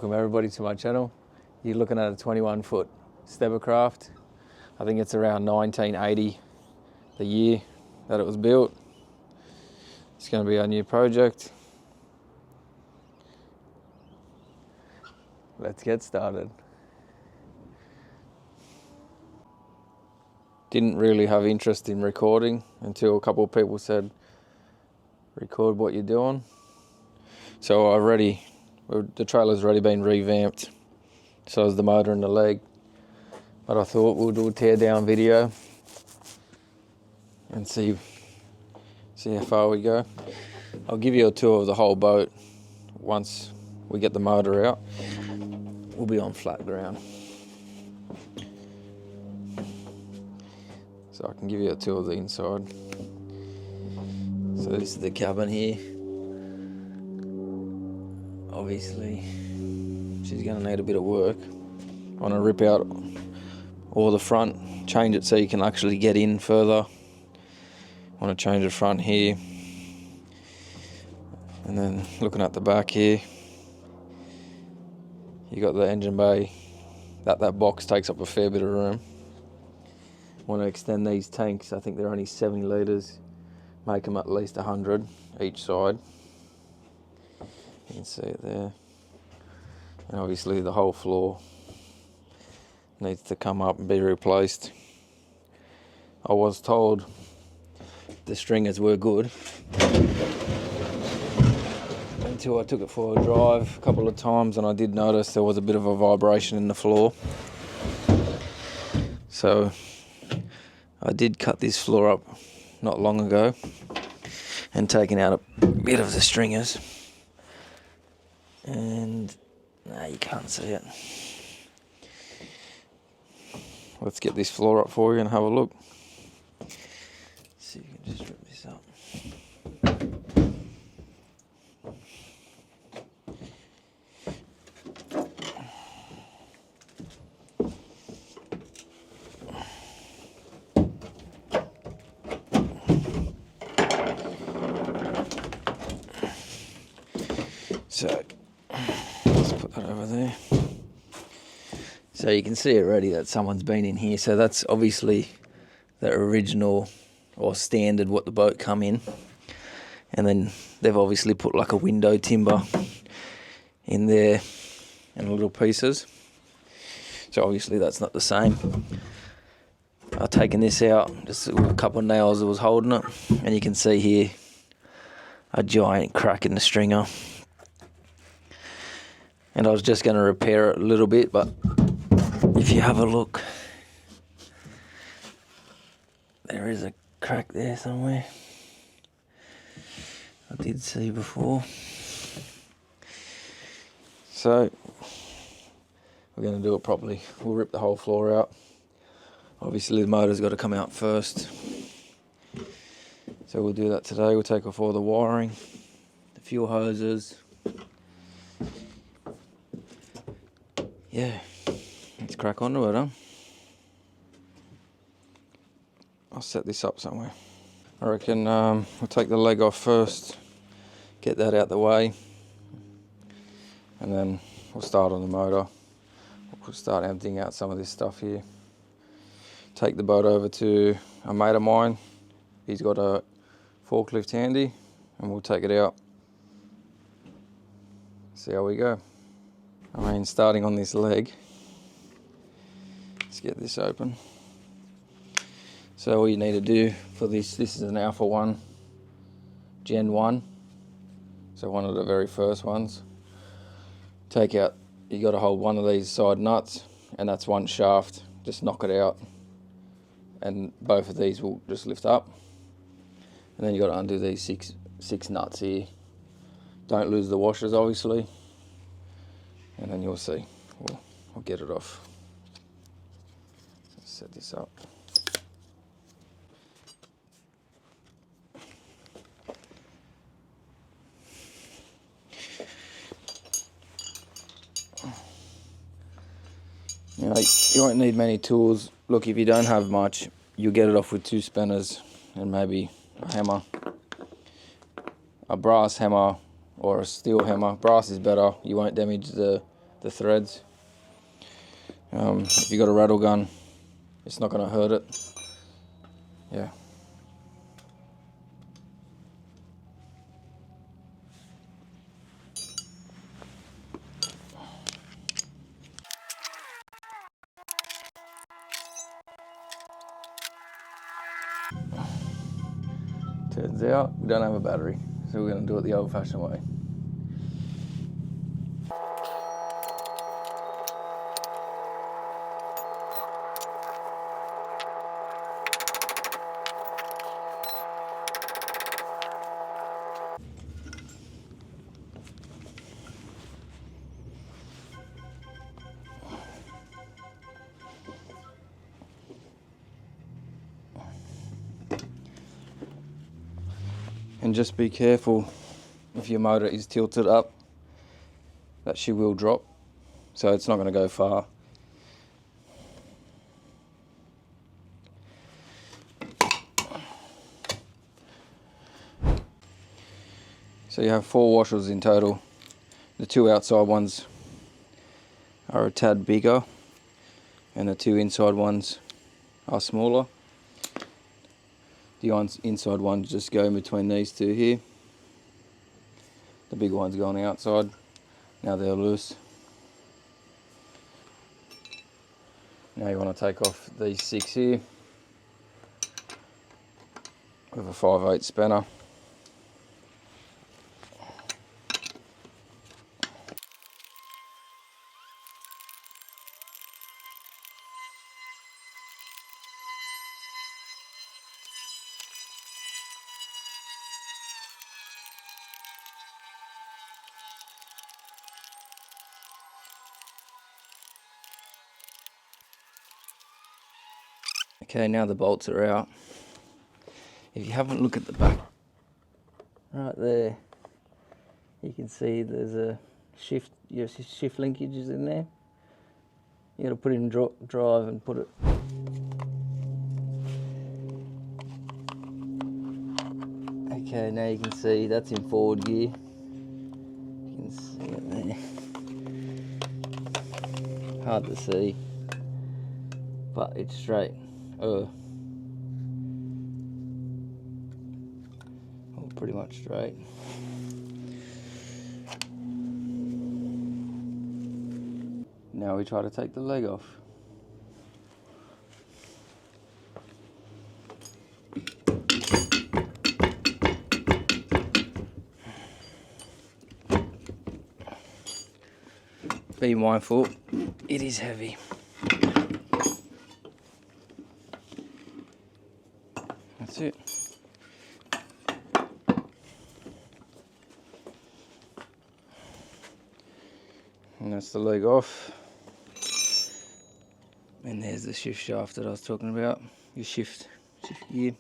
Welcome everybody to my channel. You're looking at a 21-foot Steber craft. I think it's around 1980, the year that it was built. It's going to be our new project. Let's get started. Didn't really have interest in recording until a couple of people said, record what you're doing. So the trailer's already been revamped, so is the motor and the leg. But I thought we'll do a tear down video and see how far we go. I'll give you a tour of the whole boat once we get the motor out. We'll be on flat ground. So I can give you a tour of the inside. So this is the cabin here. Obviously, she's going to need a bit of work. I want to rip out all the front, change it so you can actually get in further. I want to change the front here. And then looking at the back here, you got the engine bay. That box takes up a fair bit of room. I want to extend these tanks. I think they're only 70 litres. Make them at least 100 each side. You can see it there. And obviously the whole floor needs to come up and be replaced. I was told the stringers were good until I took it for a drive a couple of times, and I did notice there was a bit of a vibration in the floor. So I did cut this floor up not long ago and taken out a bit of the stringers. And no, you can't see it. Let's get this floor up for you and have a look. See if you can just rip this up. So let's put that over there. So you can see already that someone's been in here. So that's obviously the original or standard what the boat come in. And then they've obviously put like a window timber in there and little pieces. So obviously that's not the same. I've taken this out just with a couple of nails that was holding it. And you can see here a giant crack in the stringer. And I was just going to repair it a little bit, but if you have a look, there is a crack there somewhere. I did see before. So we're going to do it properly. We'll rip the whole floor out. Obviously the motor's got to come out first. So we'll do that today. We'll take off all the wiring, the fuel hoses. Yeah, let's crack onto it, huh? I'll set this up somewhere. I reckon we'll take the leg off first, get that out the way, and then we'll start on the motor. We'll start emptying out some of this stuff here. Take the boat over to a mate of mine. He's got a forklift handy, and we'll take it out. See how we go. I mean, starting on this leg, let's get this open. So all you need to do for this is an Alpha 1, Gen 1, so one of the very first ones. Take out, you got to hold one of these side nuts, and that's one shaft, just knock it out, and both of these will just lift up. And then you got to undo these six nuts here. Don't lose the washers, obviously. And then you'll see, we'll get it off. Let's set this up. You know, you won't need many tools. Look, if you don't have much, you'll get it off with 2 spanners and maybe a hammer. A brass hammer or a steel hammer. Brass is better. You won't damage the the threads. If you got a rattle gun, it's not going to hurt it. Yeah. Turns out we don't have a battery, so we're going to do it the old-fashioned way. And just be careful if your motor is tilted up, that she will drop, so it's not going to go far. So you have 4 washers in total. The 2 outside ones are a tad bigger and the 2 inside ones are smaller. The inside ones just go in between these 2 here. The big ones go on the outside. Now they're loose. Now you want to take off these 6 here with a 5/8 spanner. Okay, now the bolts are out. If you haven't looked at the back, right there, you can see there's a shift, your shift linkages in there. You got to put it in drive and put it. Okay, now you can see that's in forward gear. You can see it there. Hard to see, but it's straight. Oh, pretty much straight. Now we try to take the leg off. Be mindful, it is heavy. That's it. And that's the leg off. And there's the shift shaft that I was talking about, your shift gear.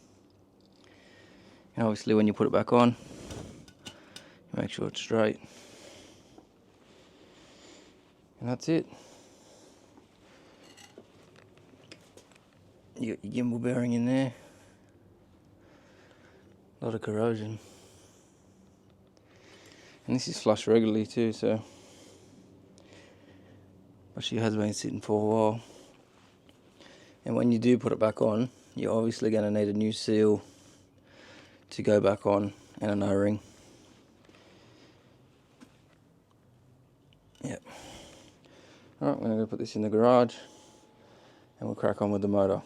And obviously when you put it back on, make sure it's straight. And that's it. You got your gimbal bearing in there. A lot of corrosion. And this is flushed regularly too, so. But she has been sitting for a while. And when you do put it back on, you're obviously going to need a new seal to go back on and an O-ring. Yep. Alright, we're going to put this in the garage and we'll crack on with the motor.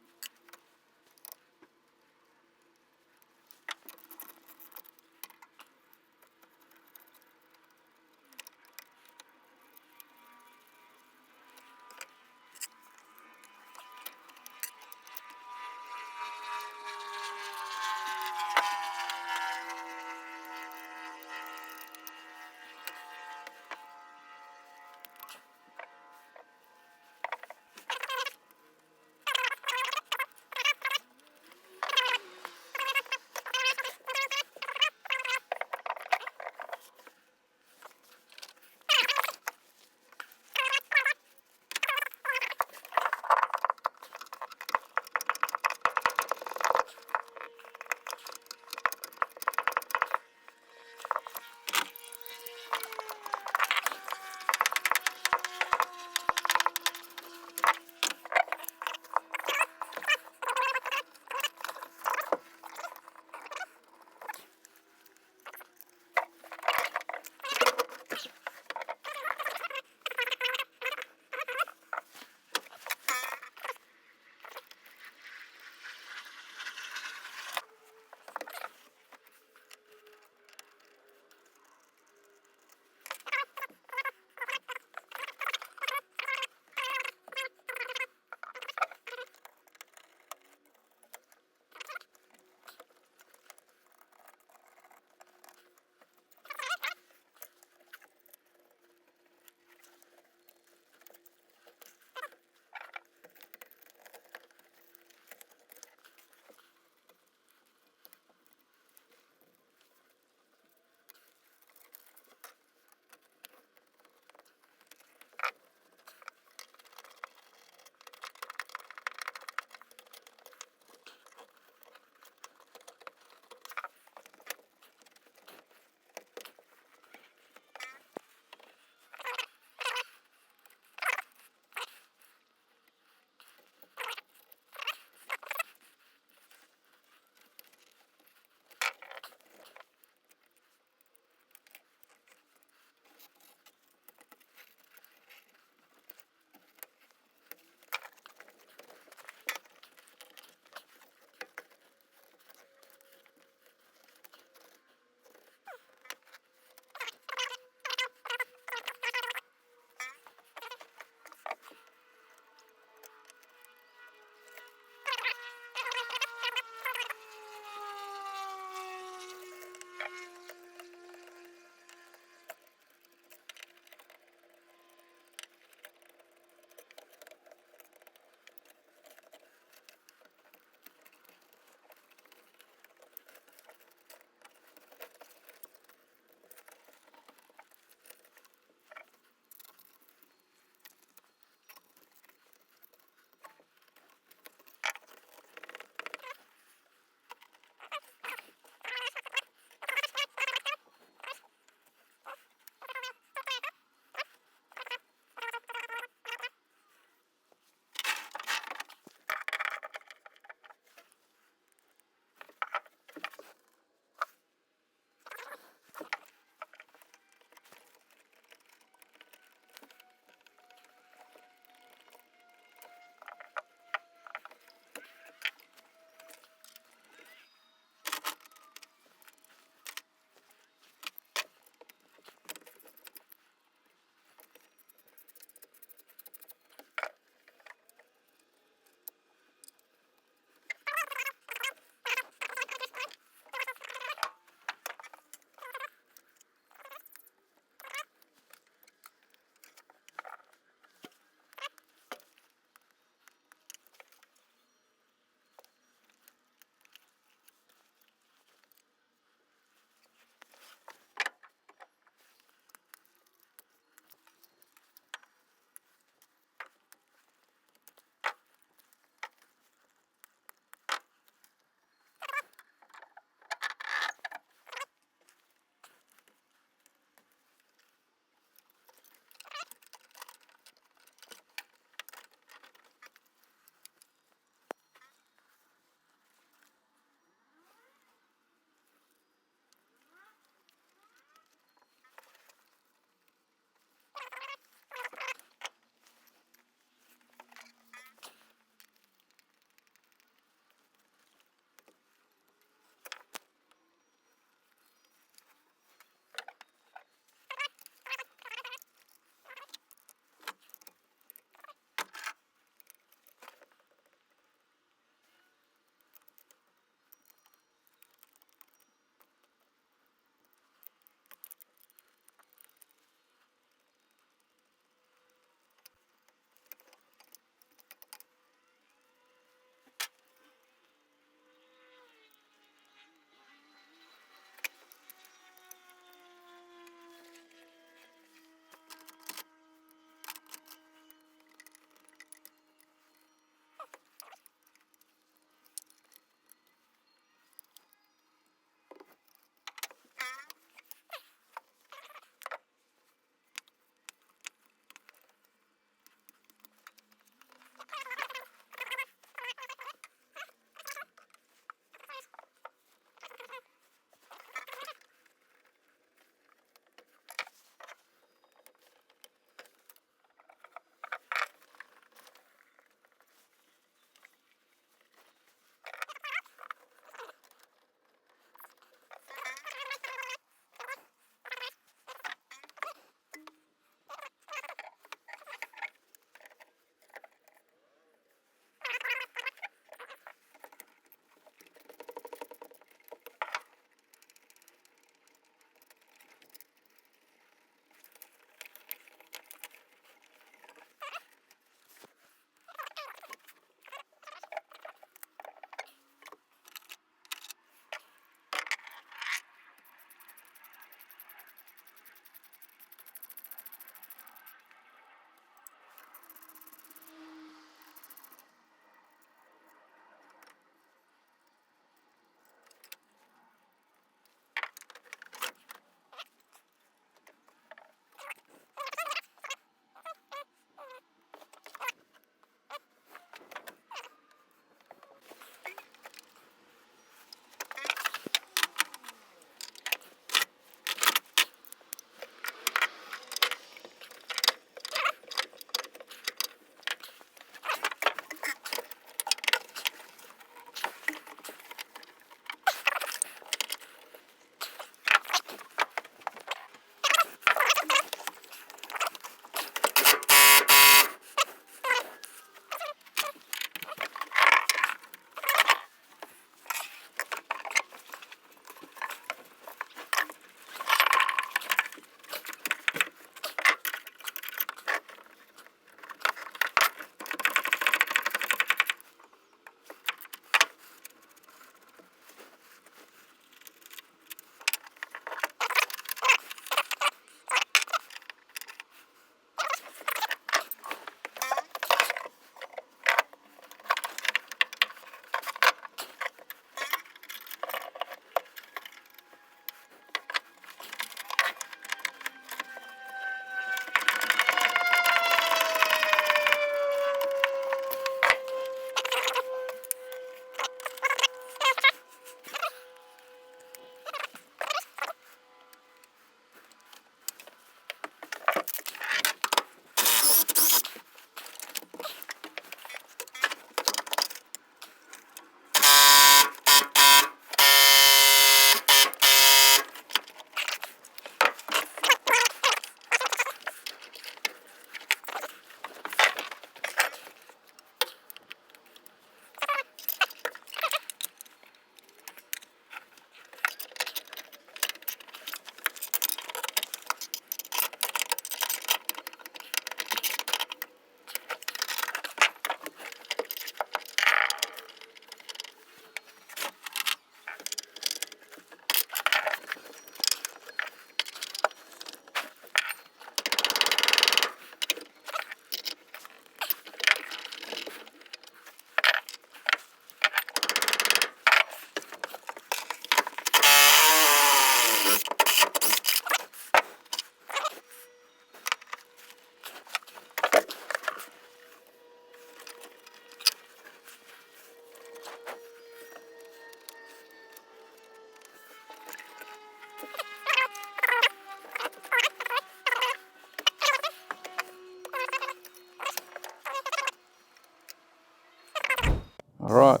Alright,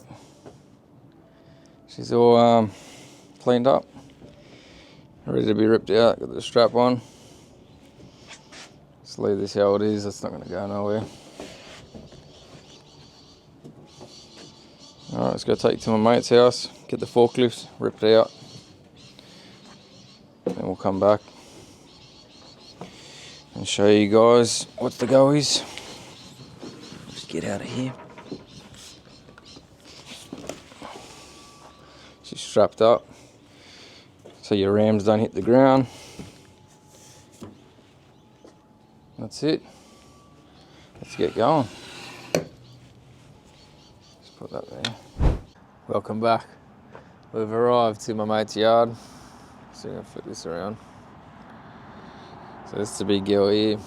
she's all cleaned up, ready to be ripped out. Got the strap on. Just leave this how it is, it's not going to go nowhere. Alright, let's go take it to my mate's house, get the forklift ripped out, then we'll come back and show you guys what the go is. Just get out of here. She's strapped up so your rams don't hit the ground. That's it. Let's get going. Just put that there. Welcome back. We've arrived to my mate's yard. So I'm going to flip this around. So this is the big girl here.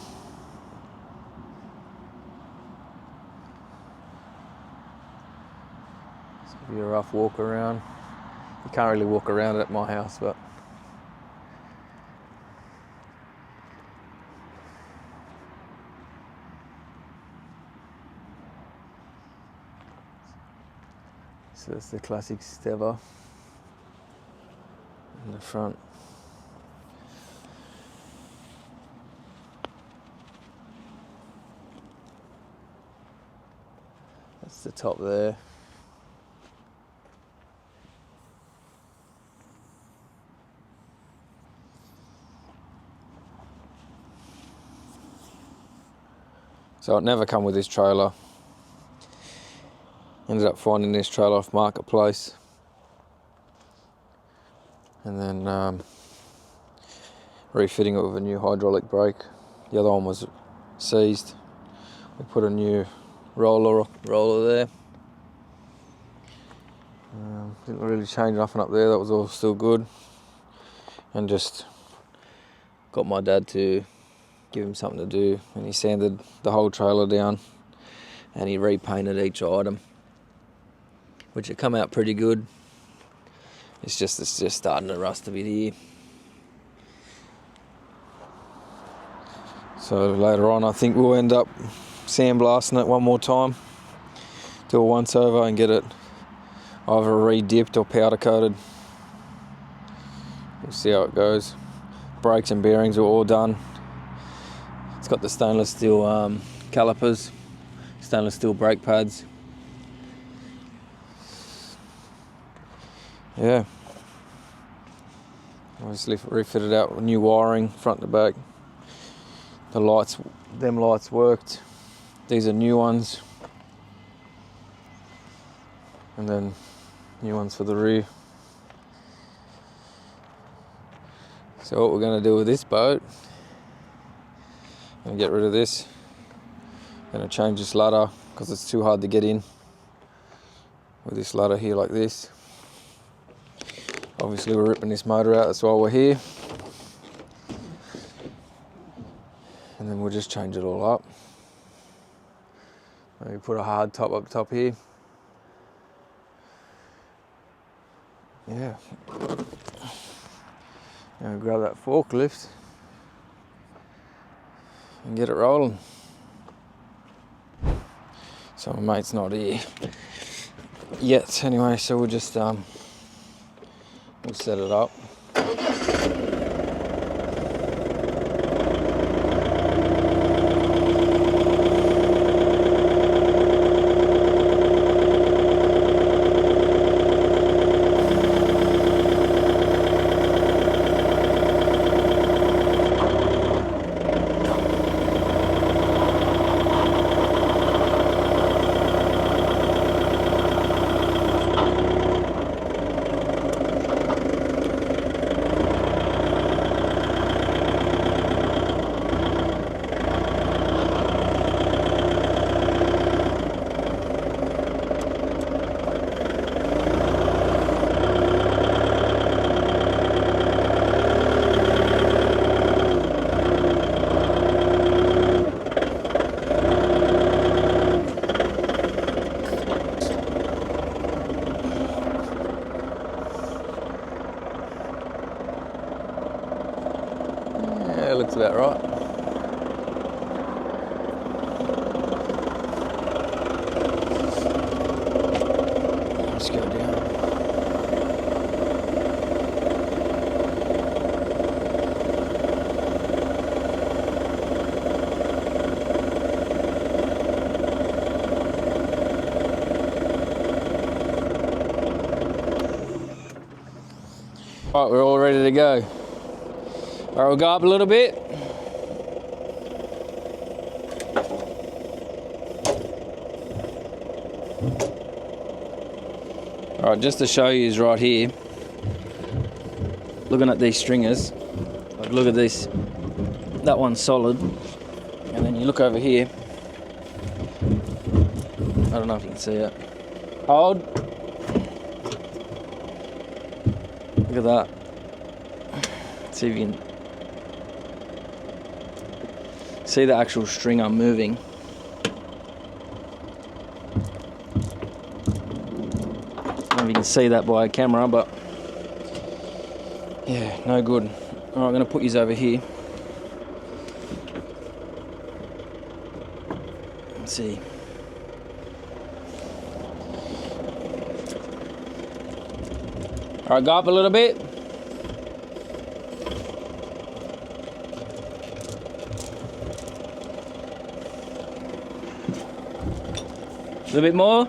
It's going to be a rough walk around. You can't really walk around it at my house, but so it's the classic Steber in the front. That's the top there. So it never come with this trailer. Ended up finding this trailer off Marketplace. And then refitting it with a new hydraulic brake. The other one was seized. We put a new roller there. Didn't really change nothing up there, that was all still good. And just got my dad to give him something to do, and he sanded the whole trailer down and he repainted each item, which had come out pretty good. It's just starting to rust a bit here. So later on I think we'll end up sandblasting it one more time, do a once over and get it either re-dipped or powder coated. We'll see how it goes. Brakes and bearings are all done. It's got the stainless steel calipers, stainless steel brake pads. Yeah. Obviously refitted out with new wiring, front to back. The lights, them lights worked. These are new ones. And then new ones for the rear. So what we're going to do with this boat, I'm going to get rid of this. I'm going to change this ladder because it's too hard to get in with this ladder here like this. Obviously we're ripping this motor out, that's why we're here. And then we'll just change it all up. Maybe put a hard top up top here. Yeah. Now grab that forklift and get it rolling. So my mate's not here yet anyway, so we'll just we'll set it up. Looks about right. Right, we're all ready to go. All right, we'll go up a little bit. All right, just to show you is right here. Looking at these stringers, like look at this. That one's solid, and then you look over here. I don't know if you can see it. Hold. Look at that. See if you can see the actual stringer moving. I don't know if you can see that by a camera, but yeah, no good. Alright, I'm gonna put these over here. Let's see. Alright, go up a little bit. A little bit more.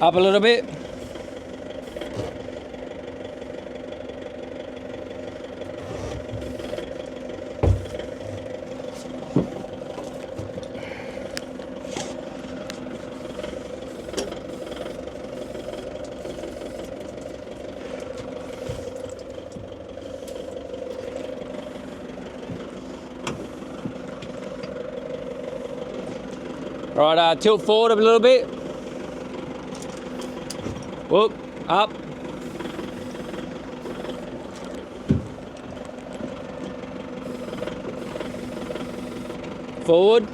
Up a little bit. Right, tilt forward a little bit. Whoop, up. Forward.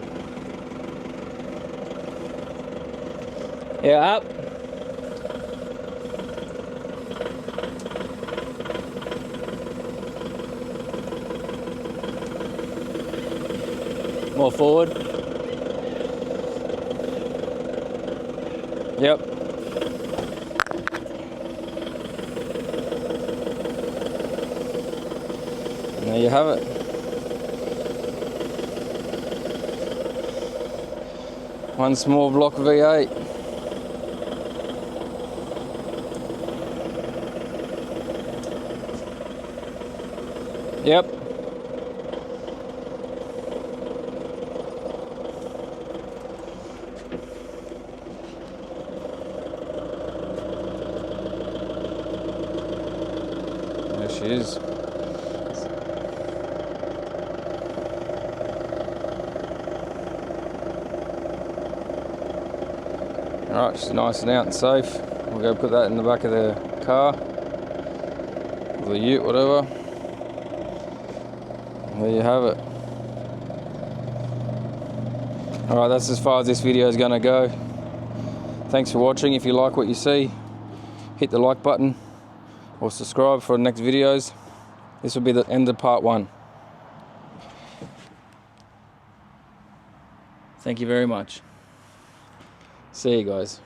Yeah, up. More forward. Yep. There you have it. One small block of V8. Yep. There she is. Alright, she's nice and out and safe. We'll go put that in the back of the car, or the ute, whatever. And there you have it. Alright, that's as far as this video is going to go. Thanks for watching. If you like what you see, hit the like button or subscribe for the next videos. This will be the end of part 1. Thank you very much. See you guys.